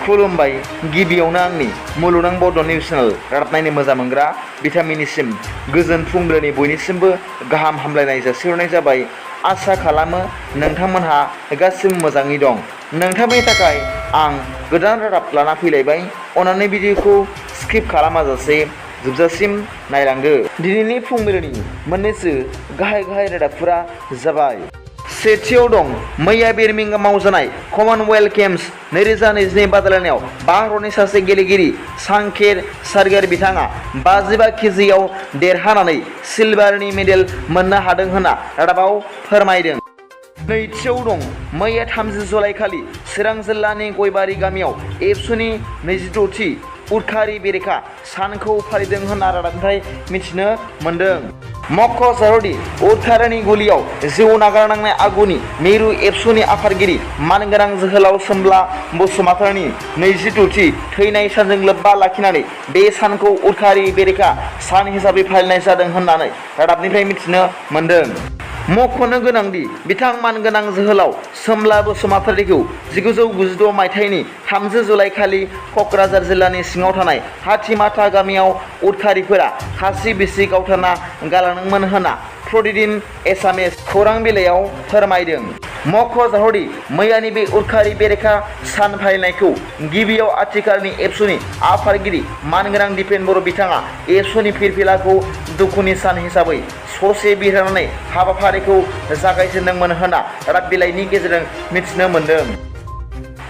खुलुमबाय गिबियावनो आंनि मुलुगनां BodoNews चेनेल रादाब नायनो मोजां मोनग्रा बिथांमोननिसिम गोजोन फुंबिलिनि बयनिसिमबो गाहाम हामलायनाय जासिहरनाय जाबाय। आसा खालामो नोंथांमोनहा गासिबो मोजाङै दं। नोंथांनि थाखाय आं गोदान रादाब लाना फैलायबाय। अन्नानै भिडिअखौ स्किप खालामाजासे जोबजासिम नायलांदो। दिनैनि फुंबिलिनि मोननैसो गाहाय रादाबफोरा जाबाय। सेथियाव दं मैया बिरमिंगामाव जानाय कमनवेल्थ गेम्स 2022 बादायलायनायाव भारतनि सासे गेलेगिरि सांकेर सारगार बिथाङा 55 केजिआव देरहानानै सिलभारनि मेडेल मोननो हादों होनना रादाबाव फोरमायदों। नैथियाव दं मैया 30 जुलाइ खालि चिरां जिल्लानि गयबारि गामियाव एबसुनि 26थि उदखारि बेरेखा सानखौ फालिदों होनना रादाबनिफ्राय मिथिनो मोन्दों। मख'जाथावदि उदखारिनि गुलियाव जिउ नागारनांनाय आगुनि मिरु एबसुनि आफादगिरि मानगोनां जोहोलाव सोमब्ला बसुमतारीनि 26थि थैनाय सानजों लोब्बा लाखिनानै बे सानखौ उदखारि बेरेखा सान हिसाबै फालिनाय जादों होननानै रादाबनिफ्राय मिथिनो मोन्दों। मख'नो गोनांदि बिथां मानगोनां जोहोलाव सोमब्ला बसुमतारीखौ 1996 मायथाइनि 30 जुलाइ खालि क'क्राझार जिल्लानि सिङाव थानाय हाथिमाथा गामियाव उदखारिफोरा खासि बिसि गावथारना गालांदोंमोन होनना प्रतिदिन एसामिस खौरां बिलाइयाव फोरमायदों। मख'जाथावदि मैयानि बे उदखारि बेरेखा सान फालिनायखौ गिबियाव आथिखालनि एबसुनि आफादगिरि मानगोनां दिपेन बर' बिथाङा एबसुनि फिरफिलाखौ दुखुनि सान हिसाबै ससे बिरहोनानै हाबाफारिखौ जागायजेनदोंमोन होनना रादाब बिलाइनि गेजेरजों मिथिनो मोन्दों।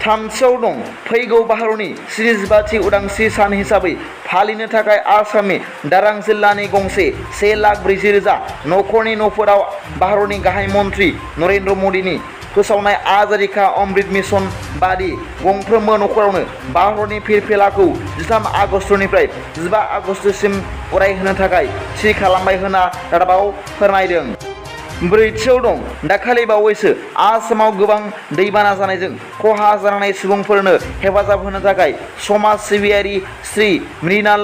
थामथियाव दं फैगौ भारतनि 75थि उदांस्रि सान हिसाबै फालिनो थाखाय आसामनि दारां जिल्लानि गंसे 1,40,000 नखरनि न'फोराव भारतनि गाहाय मन्त्रि नरेन्द्र मदिनि फोसावनाय आजादि का अमृत मिशन बादि गंफ्रोमबो नखरावनो भारतनि फिरफिलाखौ 13 आगस्तनिफ्राय 15 आगस्तसिम उरायहोनो थाखाय थि खालामबाय होनना रादाबाव फोरमायदों। ब्रैथियाव दं दाखालि बावैसो आसामाव गोबां दैबाना जानायजों खहा जानाय सुबुंफोरनो हेफाजाब होनो थाखाय समाज सिबियारि श्री मृणाल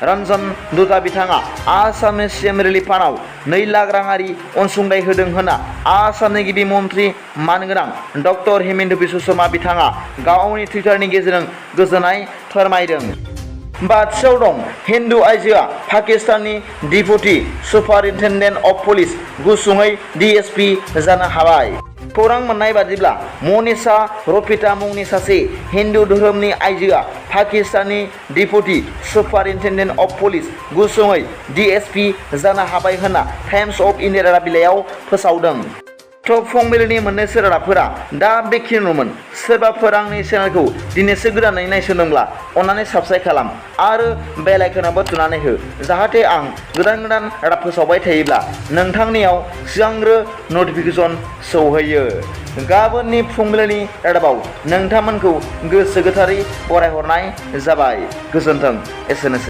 रन्जन दुता बिथाङा आसामनि CM रिलिफ फान्डआव 2 लाख राङारि अनसुंथाइ होदों होनना आसामनि गिबि मन्त्रि मानगोनां डक्टर हिमन्त बिश्व शर्मा बिथाङा गावनि टुइटारनि गेजेरजों गोजोननाय फोरमायदों। बाथियाव दं हिन्दु आइजोआ पाकिस्ताननि डिप्युटी सुपारिनटेन्डेन्ट अफ पुलिस गुसुङै DSP जानो हाबाय। खौरां मोननाय बादिब्ला मनीषा रफिता मुंनि सासे हिन्दु धोरोमनि आइजोआ पाकिस्ताननि डिप्युटी सुपारिनटेन्डेन्ट अफ पुलिस गुसुङै DSP जानो हाबाय होनना टाइम्स अफ इन्डिया रादाब बिलाइयाव फोसावदों। टप फुंबिलिनि मोननैसो रादाबफोरा दा बेखिनिल'मोन। सोरबाफोर आंनि चेनेलखौ दिनैसो गोदानै नायसनदोंब्ला अन्नानै साबस्क्राइब खालाम आरो बेल आइकनावबो थुनानै हो, जाहाथे आं गोदान रादाब फोसावबाय थायोब्ला नोंथांनियाव सिगांग्रो नटिफिकेसन सौहैयो। गाबोननि फुंबिलिनि रादाबाव नोंथांमोनखौ गोसो गोथारै बरायहरनाय जाबाय। गोजोन्थों। एसेनोसै।